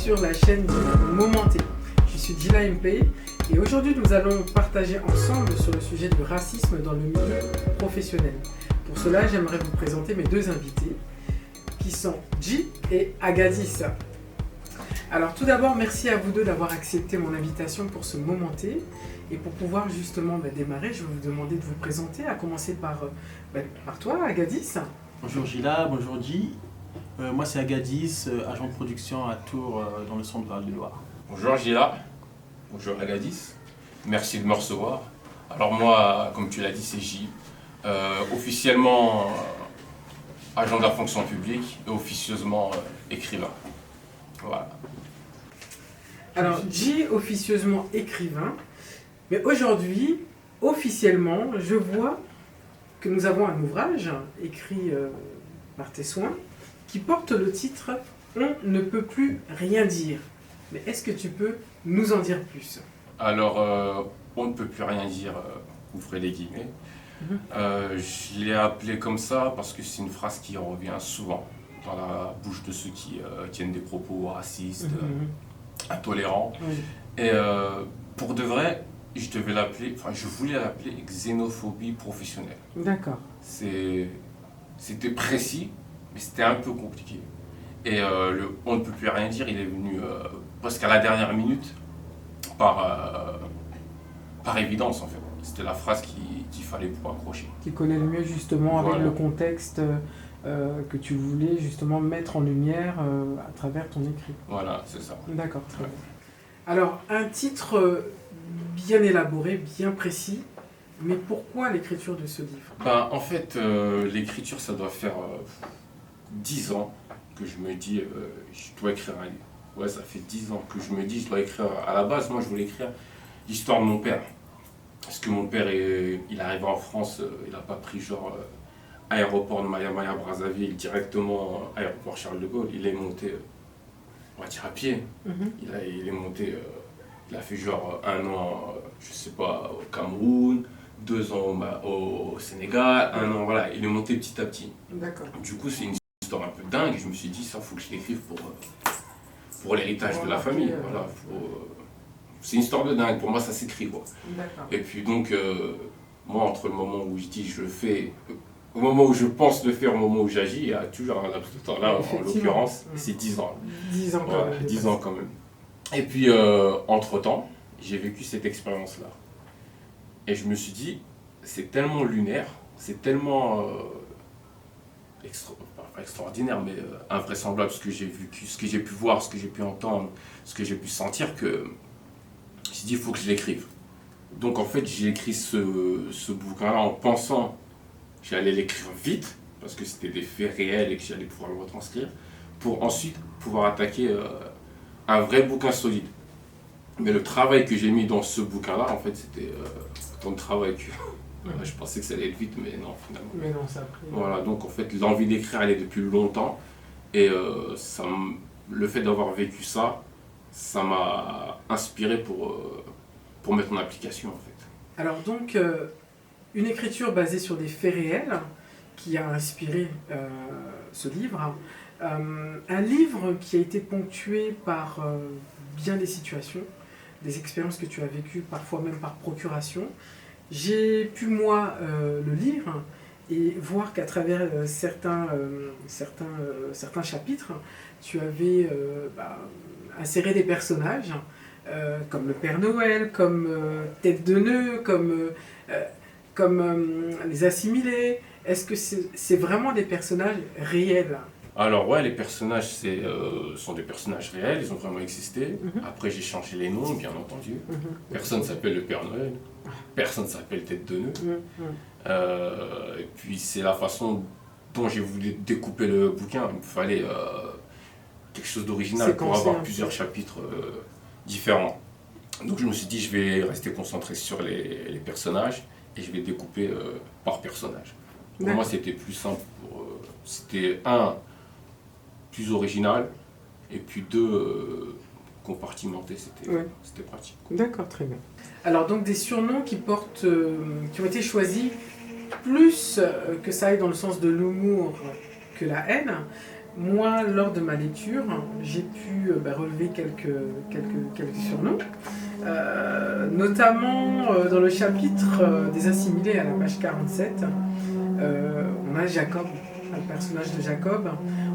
sur la chaîne du Momenté. Je suis Dila MP et aujourd'hui nous allons partager ensemble sur le sujet du racisme dans le milieu professionnel. Pour cela, j'aimerais vous présenter mes deux invités qui sont J et Agadis. Alors tout d'abord, merci à vous deux d'avoir accepté mon invitation pour ce Momenté. Et pour pouvoir justement démarrer, je vais vous demander de vous présenter, à commencer par toi, Agadis. Bonjour Gila, bonjour J. Moi c'est Agadis, agent de production à Tours dans le centre Val-de-Loire. Bonjour Gila, bonjour Agadis, merci de me recevoir. Alors moi, comme tu l'as dit, c'est J. Officiellement agent de la fonction publique et officieusement écrivain. Voilà. Alors J, officieusement écrivain, mais aujourd'hui, officiellement, je vois que nous avons un ouvrage écrit par tes soins qui porte le titre « On ne peut plus rien dire ». Mais est-ce que tu peux nous en dire plus? Alors, on ne peut plus rien dire, ouvrez les guillemets. Je l'ai appelé comme ça parce que c'est une phrase qui revient souvent dans la bouche de ceux qui tiennent des propos racistes, intolérants. Et pour de vrai, je voulais l'appeler xénophobie professionnelle. D'accord. C'était précis, mais c'était un peu compliqué. Et le on ne peut plus rien dire, il est venu presque à la dernière minute par évidence en fait. C'était la phrase qu'il fallait pour accrocher. Qui connaît le mieux justement Voilà. avec le contexte que tu voulais justement mettre en lumière à travers ton écrit. Voilà, c'est ça. D'accord, très bien. Alors, un titre bien élaboré, bien précis, mais pourquoi l'écriture de ce livre? En fait, l'écriture, ça doit faire 10 ans que je me dis, je dois écrire un livre. Ouais, ça fait 10 ans que je me dis, je dois écrire. À la base, moi, je voulais écrire l'histoire de mon père. Parce que mon père, il est arrivé en France, il n'a pas pris genre aéroport de Maya Brazzaville, directement aéroport Charles de Gaulle. Il est monté, on va dire à pied. Il est monté, il a fait genre 1 an, je sais pas, au Cameroun, 2 ans au Sénégal, 1 an, voilà. Il est monté petit à petit. D'accord. Du coup, c'est une histoire un peu dingue. Je me suis dit, ça, faut que je l'écrive pour l'héritage de la famille. Voilà, c'est une histoire de dingue. Pour moi, ça s'écrit, quoi. D'accord. Et puis donc, moi, entre le moment où je dis je le fais, au moment où je pense le faire, au moment où j'agis, il y a toujours un laps de temps. Là, en l'occurrence, c'est 10 ans. 10 ans quand Ouais, même. 10 ans quand même. Et puis, entre-temps, j'ai vécu cette expérience-là. Et je me suis dit, c'est tellement lunaire, c'est tellement pas extraordinaire, mais invraisemblable ce que j'ai vécu, ce que j'ai pu voir, ce que j'ai pu entendre, ce que j'ai pu sentir, que je me suis dit, il faut que je l'écrive. Donc en fait, j'ai écrit ce bouquin-là en pensant que j'allais l'écrire vite, parce que c'était des faits réels et que j'allais pouvoir le retranscrire, pour ensuite pouvoir attaquer un vrai bouquin solide. Mais le travail que j'ai mis dans ce bouquin-là, en fait, c'était tant de travail que je pensais que ça allait être vite, mais non, finalement. Mais non, ça a pris. Voilà, donc en fait, l'envie d'écrire, elle est depuis longtemps. Et le fait d'avoir vécu ça, ça m'a inspiré pour mettre en application, en fait. Alors donc, une écriture basée sur des faits réels qui a inspiré ce livre. Un livre qui a été ponctué par bien des situations, des expériences que tu as vécues, parfois même par procuration. J'ai pu, moi, le lire et voir qu'à travers certains chapitres, tu avais inséré des personnages comme le Père Noël, comme Tête de Nœud, comme les assimilés. Est-ce que c'est vraiment des personnages réels? Alors ouais, les personnages sont des personnages réels, ils ont vraiment existé. Après j'ai changé les noms, bien entendu. Personne ne s'appelle le Père Noël, personne ne s'appelle Tête de Nœud. Et puis c'est la façon dont j'ai voulu découper le bouquin. Il me fallait quelque chose d'original pour avoir plusieurs chapitres différents. Donc je me suis dit je vais rester concentré sur les personnages et je vais découper par personnage. Pour moi c'était plus simple, c'était plus original, et puis 2, compartimenté, c'était pratique. D'accord, très bien. Alors donc des surnoms qui ont été choisis plus que ça aille dans le sens de l'humour que la haine, moi, lors de ma lecture, j'ai pu relever quelques surnoms, notamment dans le chapitre des assimilés à la page 47. On a Jacob, le personnage de Jacob.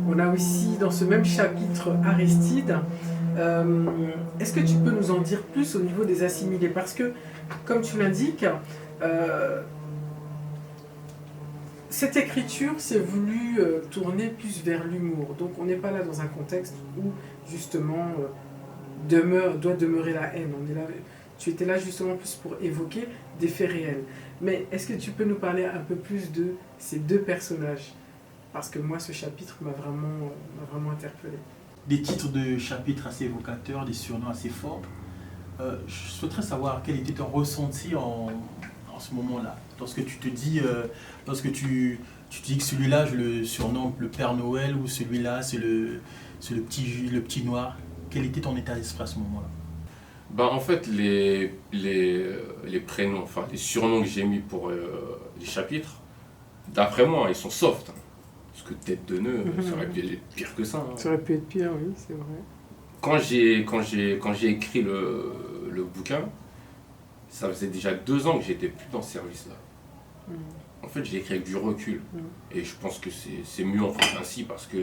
On a aussi dans ce même chapitre Aristide. Est-ce que tu peux nous en dire plus au niveau des assimilés? Parce que, comme tu l'indiques, cette écriture s'est voulu tourner plus vers l'humour. Donc on n'est pas là dans un contexte où justement doit demeurer la haine. Tu étais là justement plus pour évoquer des faits réels. Mais est-ce que tu peux nous parler un peu plus de ces deux personnages? Parce que moi, ce chapitre m'a vraiment interpellé. Des titres de chapitres assez évocateurs, des surnoms assez forts. Je souhaiterais savoir quel était ton ressenti en ce moment-là. Lorsque tu te dis, lorsque tu dis que celui-là, je le surnomme le Père Noël, ou celui-là, c'est le petit noir. Quel était ton état d'esprit à ce moment-là? En fait, les prénoms, enfin les surnoms que j'ai mis pour les chapitres, d'après moi, ils sont soft. Parce que tête de nœud, ça aurait pu être pire que ça. Ça aurait pu être pire, oui, c'est vrai. Quand j'ai écrit le bouquin, ça faisait déjà 2 ans que j'étais plus dans ce service-là. En fait, j'ai écrit avec du recul. Et je pense que c'est mieux en fait ainsi parce que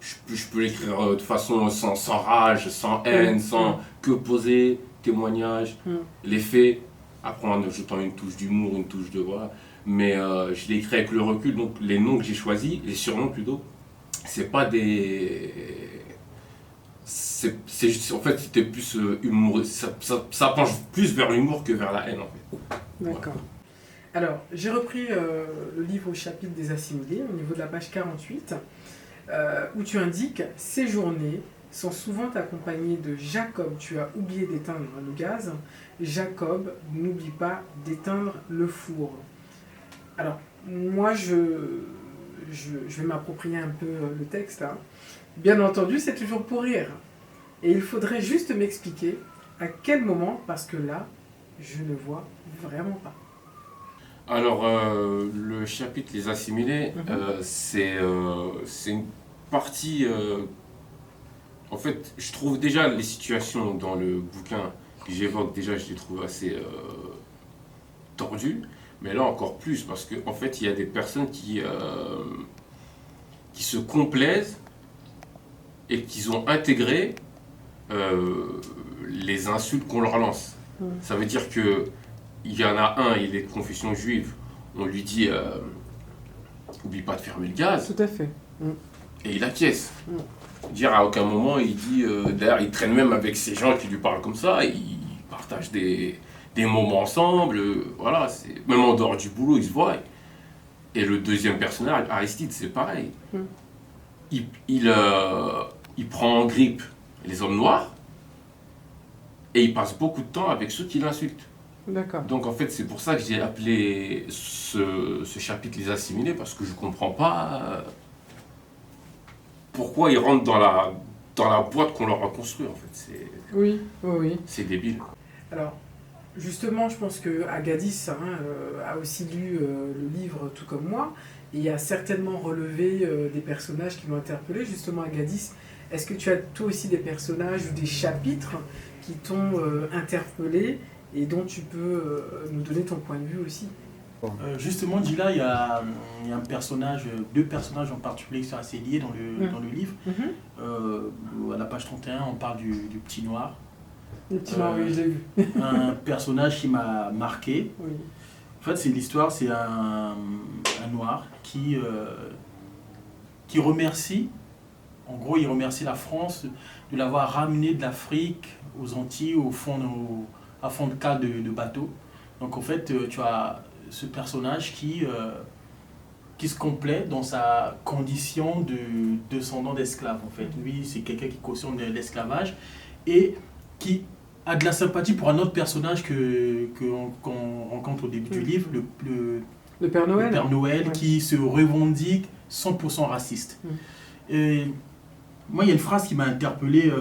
je peux l'écrire de façon sans rage, sans haine, sans que poser, témoignage, les faits, après en ajoutant une touche d'humour, une touche de voilà. Mais je l'ai écrit avec le recul, donc les noms que j'ai choisis, les surnoms plutôt, c'est pas des... en fait, c'était plus humour, ça penche plus vers l'humour que vers la haine en fait. D'accord. Voilà. Alors, j'ai repris le livre au chapitre des assimilés, au niveau de la page 48, où tu indiques « Ces journées sont souvent accompagnées de Jacob, tu as oublié d'éteindre le gaz. Jacob, n'oublie pas d'éteindre le four. » Alors, moi, je vais m'approprier un peu le texte. Hein. Bien entendu, c'est toujours pour rire. Et il faudrait juste m'expliquer à quel moment, parce que là, je ne vois vraiment pas. Alors, le chapitre Les Assimilés, c'est une partie... en fait, je trouve déjà les situations dans le bouquin que j'évoque, déjà, je les trouve assez tordues. Mais là, encore plus, parce qu'en fait, il y a des personnes qui se complaisent et qui ont intégré les insultes qu'on leur lance. Ça veut dire qu'il y en a un, il est de confession juive, on lui dit oublie pas de fermer le gaz. Tout à fait. Et il acquiesce. Dire à aucun moment, il dit, d'ailleurs, il traîne même avec ces gens qui lui parlent comme ça, ils partagent des moments ensemble, voilà, même en dehors du boulot, ils se voient. Et le deuxième personnage, Aristide, c'est pareil. Il prend en grippe les hommes noirs et il passe beaucoup de temps avec ceux qui l'insultent. D'accord. Donc en fait, c'est pour ça que j'ai appelé ce chapitre Les Assimilés, parce que je ne comprends pas pourquoi ils rentrent dans la boîte qu'on leur a construite, en fait. Oui. C'est débile. Alors, justement, je pense que Agadis a aussi lu le livre tout comme moi, et a certainement relevé des personnages qui l'ont interpellé. Justement, Agadis, est-ce que tu as toi aussi des personnages ou des chapitres qui t'ont interpellé et dont tu peux nous donner ton point de vue aussi? Justement, Dila, il y a un personnage, deux personnages en particulier qui sont assez liés dans le livre. À la page 31, on parle du petit noir. Le petit noir, oui, je l'ai vu. Un personnage qui m'a marqué. Oui. En fait, c'est l'histoire, c'est un noir qui remercie, en gros, il remercie la France de l'avoir ramené de l'Afrique aux Antilles, à fond de cale de bateau. Donc en fait, tu as ce personnage qui se complète dans sa condition de descendant d'esclave. En fait, lui, c'est quelqu'un qui cautionne l'esclavage et qui a de la sympathie pour un autre personnage qu'on rencontre au début du livre, le Père Noël, le Père Noël, ouais, qui se revendique 100% raciste. Et moi, il y a une phrase qui m'a interpellé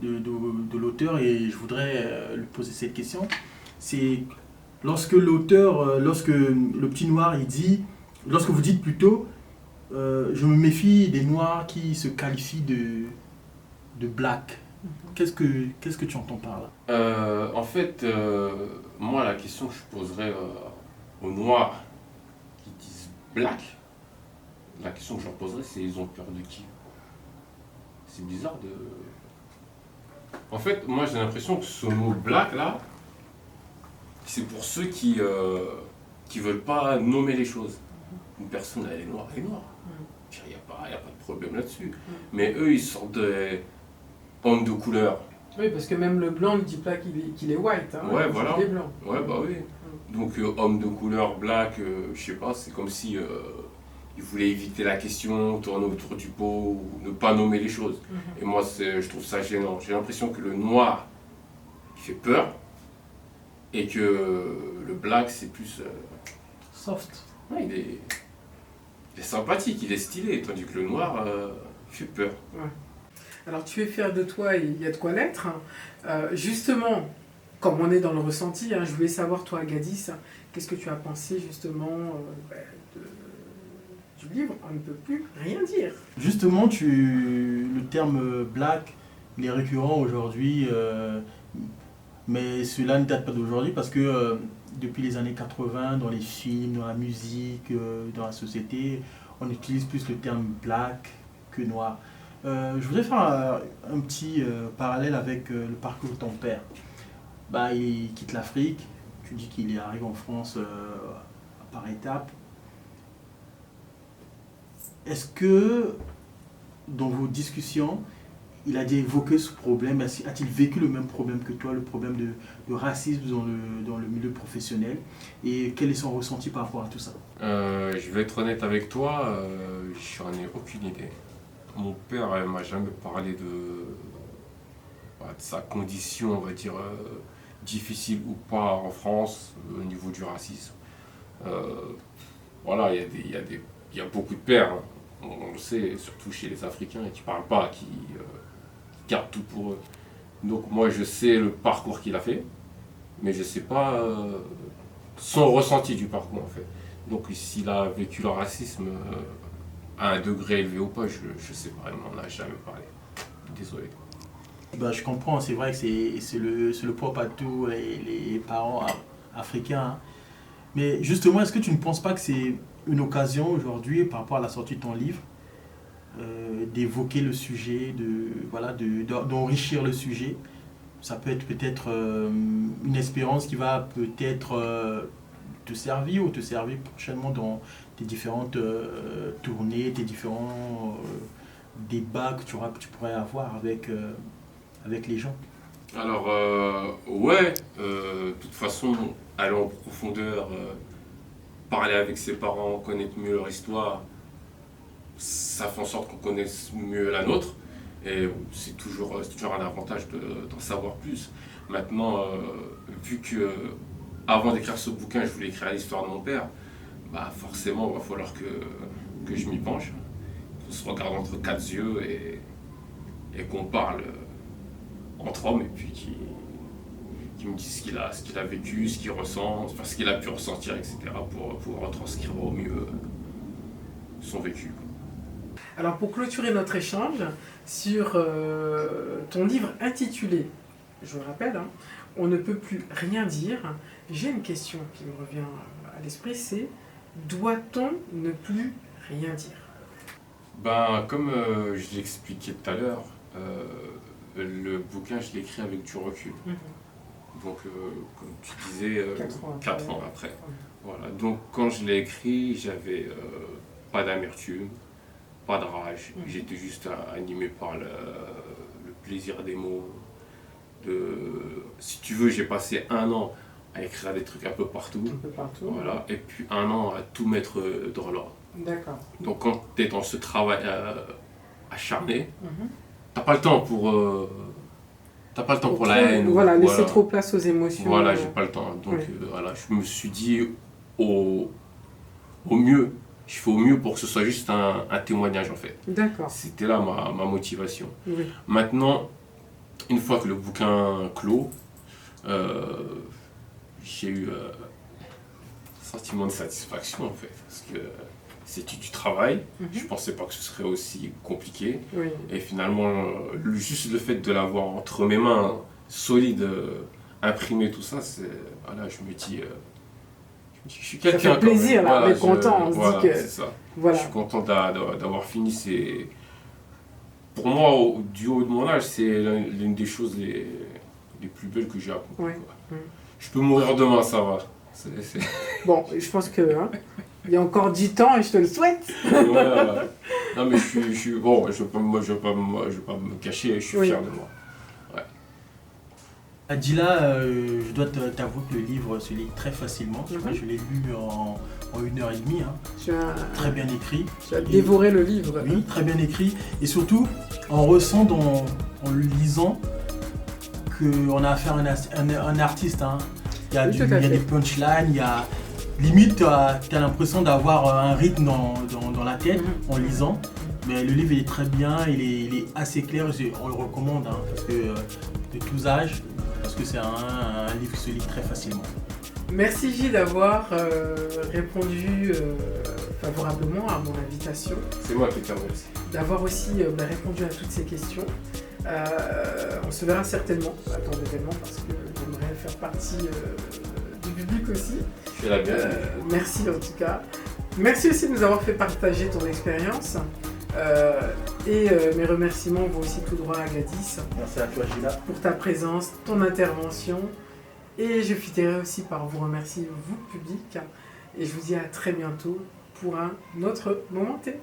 de l'auteur et je voudrais lui poser cette question. C'est lorsque le petit noir il dit lorsque vous dites plutôt, je me méfie des Noirs qui se qualifient de black. Qu'est-ce que tu entends par là? En fait, moi, la question que je poserais aux Noirs qui disent black, la question que je leur poserais, c'est ils ont peur de qui? C'est bizarre de... En fait, moi, j'ai l'impression que ce mot black, là, c'est pour ceux qui veulent pas nommer les choses. Une personne, elle est noire, elle est noire. Il n'y a pas de problème là-dessus. Mais eux, ils sont des hommes de couleur. Oui, parce que même le blanc ne dit pas qu'il est white. Hein, ouais, voilà. Il est blanc. Ouais, bah oui. Donc, homme de couleur, black, je sais pas, c'est comme si ils voulaient éviter la question, tourner autour du pot, ou ne pas nommer les choses. Et moi, je trouve ça gênant. J'ai l'impression que le noir, il fait peur, et que le black, c'est plus... Soft. Ouais, il est sympathique, il est stylé, tandis que le noir, il fait peur. Ouais. Alors tu es fier de toi et il y a de quoi l'être. Justement, comme on est dans le ressenti, je voulais savoir, toi, Gadis, qu'est-ce que tu as pensé justement du livre On ne peut plus rien dire. Justement, le terme black, il est récurrent aujourd'hui, mais cela ne date pas d'aujourd'hui parce que depuis les années 80, dans les films, dans la musique, dans la société, on utilise plus le terme black que noir. Je voudrais faire un petit parallèle avec le parcours de ton père. Il quitte l'Afrique, tu dis qu'il arrive en France par étapes. Est-ce que dans vos discussions, il a déjà évoqué ce problème? A-t-il vécu le même problème que toi, le problème de racisme dans le milieu professionnel? Et quel est son ressenti par rapport à tout ça? Je vais être honnête avec toi, j'en ai aucune idée. Mon père ne m'a jamais parlé de sa condition, on va dire, difficile ou pas en France, au niveau du racisme. Voilà, il y a beaucoup de pères, hein. On le sait, surtout chez les Africains, qui ne parlent pas, qui gardent tout pour eux. Donc moi, je sais le parcours qu'il a fait, mais je ne sais pas son ressenti du parcours, en fait. Donc s'il a vécu le racisme à un degré élevé ou pas, je ne sais pas, on n'en a jamais parlé. Désolé. Je comprends, c'est vrai que c'est le propre à tous les parents africains. Hein. Mais justement, est-ce que tu ne penses pas que c'est une occasion aujourd'hui, par rapport à la sortie de ton livre, d'évoquer le sujet, d'enrichir le sujet? Ça peut être peut-être une expérience qui va peut-être te servir ou te servir prochainement dans tes différentes tournées, tes différents débats que tu pourrais avoir avec les gens. Alors, ouais, de toute façon, aller en profondeur, parler avec ses parents, connaître mieux leur histoire, ça fait en sorte qu'on connaisse mieux la nôtre. Et c'est toujours un avantage d'en savoir plus. Maintenant, vu que avant d'écrire ce bouquin, je voulais écrire l'histoire de mon père, forcément, il va falloir que je m'y penche. Qu'on se regarde entre quatre yeux et qu'on parle entre hommes, et puis qui me dit ce qu'il a vécu, ce qu'il ressent, ce qu'il a pu ressentir, etc. pour retranscrire au mieux son vécu. Alors pour clôturer notre échange sur ton livre intitulé, je le rappelle, On ne peut plus rien dire, j'ai une question qui me revient à l'esprit, c'est doit-on ne plus rien dire? Comme je l'ai expliqué tout à l'heure, le bouquin, je l'ai écrit avec du recul. Donc, comme tu disais, 4 ans après. Voilà. Donc, quand je l'ai écrit, j'avais pas d'amertume, pas de rage. J'étais juste animé par le plaisir des mots. Si tu veux, j'ai passé 1 an à écrire des trucs un peu partout. Voilà. Et puis 1 an à tout mettre dans l'ordre. D'accord. Donc, quand tu es dans ce travail acharné, t'as pas le temps pour la haine. Voilà, laisser trop place aux émotions. Voilà, j'ai pas le temps. Donc voilà, je me suis dit au mieux, je fais au mieux pour que ce soit juste un témoignage en fait. D'accord. C'était là ma motivation. Oui. Maintenant, une fois que le bouquin clos, j'ai eu sentiment de satisfaction en fait. Parce que c'est du travail. Je ne pensais pas que ce serait aussi compliqué. Oui. Et finalement, juste le fait de l'avoir entre mes mains, solide, imprimé, tout ça, voilà, je me dis, je suis quelqu'un. Ça fait plaisir, là, voilà, on est content, on se voilà, dit que... c'est ça. Voilà. Je suis content d'avoir fini. Pour moi, du haut de mon âge, c'est l'une des choses les plus belles que j'ai accomplies. Ouais. Je peux mourir demain, ça va. Bon, je pense que il y a encore 10 ans et je te le souhaite. Voilà. Non, mais je suis bon, je vais pas me cacher, je suis fier de moi. Adila, je dois t'avouer que le livre se lit très facilement. Je l'ai lu en 1h30. Très bien écrit. Tu as dévoré le livre. Oui, très bien écrit. Et surtout, on ressent en le lisant qu'on a affaire à un artiste. Il y a, des punchlines, limite, tu as l'impression d'avoir un rythme dans la tête en lisant. Mais le livre il est très bien, il est assez clair, on le recommande parce que de tous âges, parce que c'est un livre qui se lit très facilement. Merci Gilles d'avoir répondu favorablement à mon invitation. C'est moi qui te remercie. D'avoir aussi répondu à toutes ces questions. On se verra certainement à ton événement parce que j'aimerais faire partie du public aussi. Je suis la bienvenue. Merci en tout cas. Merci aussi de nous avoir fait partager ton expérience. Mes remerciements vont aussi tout droit à Gladys. Merci à toi Gila. Pour ta présence, ton intervention. Et je finirai aussi par vous remercier, vous public. Et je vous dis à très bientôt pour un autre moment T.